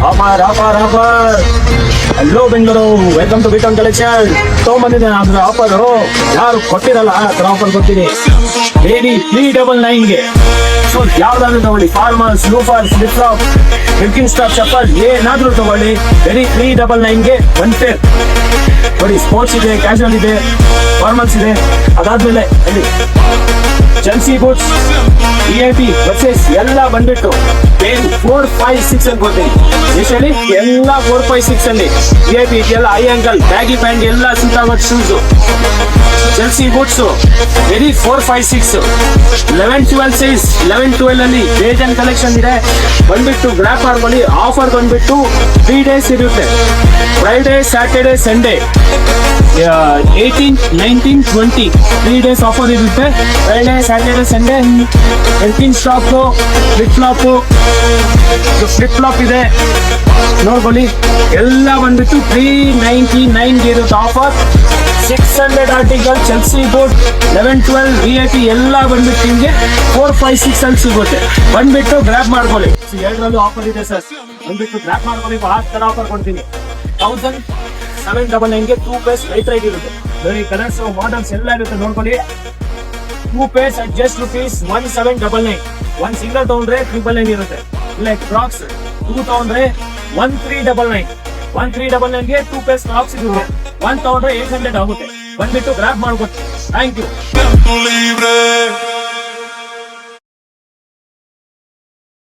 Offer. Hello Bengaluru, welcome to ಬಿಟನ್ collection. ತಗೊಂಬಂದಿದ್ದೇನೆ ಅದ್ರ ಆಫರ್. ಯಾರು ಕೊಟ್ಟಿರಲ್ಲ ಆ ತರ ಆಫರ್ ಕೊಡ್ತೀನಿ. ಏನಿ 399ಗೆ. ಸೊ ಯಾವ್ದಾದ್ರು ತಗೊಳ್ಳಿ, formals, loafers, flip flop, fifteen stop ಚಪ್ಪಲ್ ಏನಾದ್ರೂ ತಗೊಳ್ಳಿ. ವೆರಿ 399ಗೆ ಒನ್ ಪೇರ್. ನೋಡಿ, ಸ್ಪೋರ್ಟ್ಸ್ ಇದೆ, ಕ್ಯಾಶುವಲ್ ಇದೆ, ಫಾರ್ಮಲ್ಸ್ ಇದೆ. ಅದಾದ್ಮೇಲೆ ಅಲ್ಲಿ ಚೆಲ್ಸಿ ಬೂಟ್ಸ್, VIP ಬಸ್ಸಸ್ ಎಲ್ಲ ಬಂದ್ಬಿಟ್ಟು 456 ಅಂತ ಕೊಡ್ತೀನಿ. ಎಷ್ಟಲ್ಲಿ ಎಲ್ಲ 456 ಅಲ್ಲಿ. VIP ಇದೆಲ್ಲ ಹೈ ಆಂಕಲ್ ಬ್ಯಾಗಿ ಪ್ಯಾಂಟ್ ಎಲ್ಲ ಸೂಟಾಗೋ shoes. Chelsea boots very 456. 11-12 size. 11-12 ಅಲ್ಲಿ ಬೇಜನ್ ಕಲೆಕ್ಷನ್ ಇದೆ. ಬಂದ್ಬಿಟ್ಟು ಗ್ರಾಪ್ ಮಾಡ್ಕೊಳ್ಳಿ. ಆಫರ್ ಬಂದ್ಬಿಟ್ಟು 3 days ಇರುತ್ತೆ. Friday, Saturday, Sunday. 18, 19, 20 3 days offer ಇರುತ್ತೆ. Friday, Saturday, Sunday. 18 stock, flip flop ಇದೆ, ನೋಡ್ಕೊಳ್ಳಿ. ಎಲ್ಲ ಬಂದ್ಬಿಟ್ಟು 399 ಇರುತ್ತೆ offer. 600 article Chelsea boot 11-12 VIP ಎಲ್ಲ ಬಂದ್ಬಿಟ್ಟು ನಿಮ್ಗೆ 456 ಅಲ್ಲಿ ಸಿಗುತ್ತೆ. ಬಂದ್ಬಿಟ್ಟು ಗ್ರಾಪ್ ಮಾಡ್ಕೊಳ್ಳಿ. ಎರಡರಲ್ಲೂ ಆಫರ್ ಇದೆ ಸರ್. ಬಂದ್ಬಿಟ್ಟು ಗ್ರಾಪ್ ಮಾಡ್ಕೊಳ್ಳಿ. ಆ ತರ ಆಫರ್ ಕೊಡ್ತೀನಿ. 1799ಗೆ 2 ಪೇಸ್ ರೈಟ್ ಇರುತ್ತೆ. ನೋಡಿ, ಕಲರ್ಸ್, ಮಾಡಲ್ಸ್ ಎಲ್ಲ ಇರುತ್ತೆ, ನೋಡ್ಕೊಳ್ಳಿ. 2 ಪೇಸ್ ಅಟ್ ಜಸ್ಟ್ rupees 1799. ಒಂದ್ ಸಿಂಗಲ್ ತಗೊಂಡ್ರೆ 999 ಇರುತ್ತೆ. ಇಲ್ಲ ಕ್ರಾಕ್ಸ್ 2 ತಗೊಂಡ್ರೆ 1399. 1399ಗೆ 2 ಪೇಸ್ ಕ್ರಾಕ್ಸ್ ಇರುತ್ತೆ. 1 ತಗೊಂಡ್ರೆ 800 ಆಗುತ್ತೆ. ಬಂದ್ಬಿಟ್ಟು ಗ್ರಾಪ್ ಮಾಡ್ಕೊಡ್ತೀನಿ. Thank you.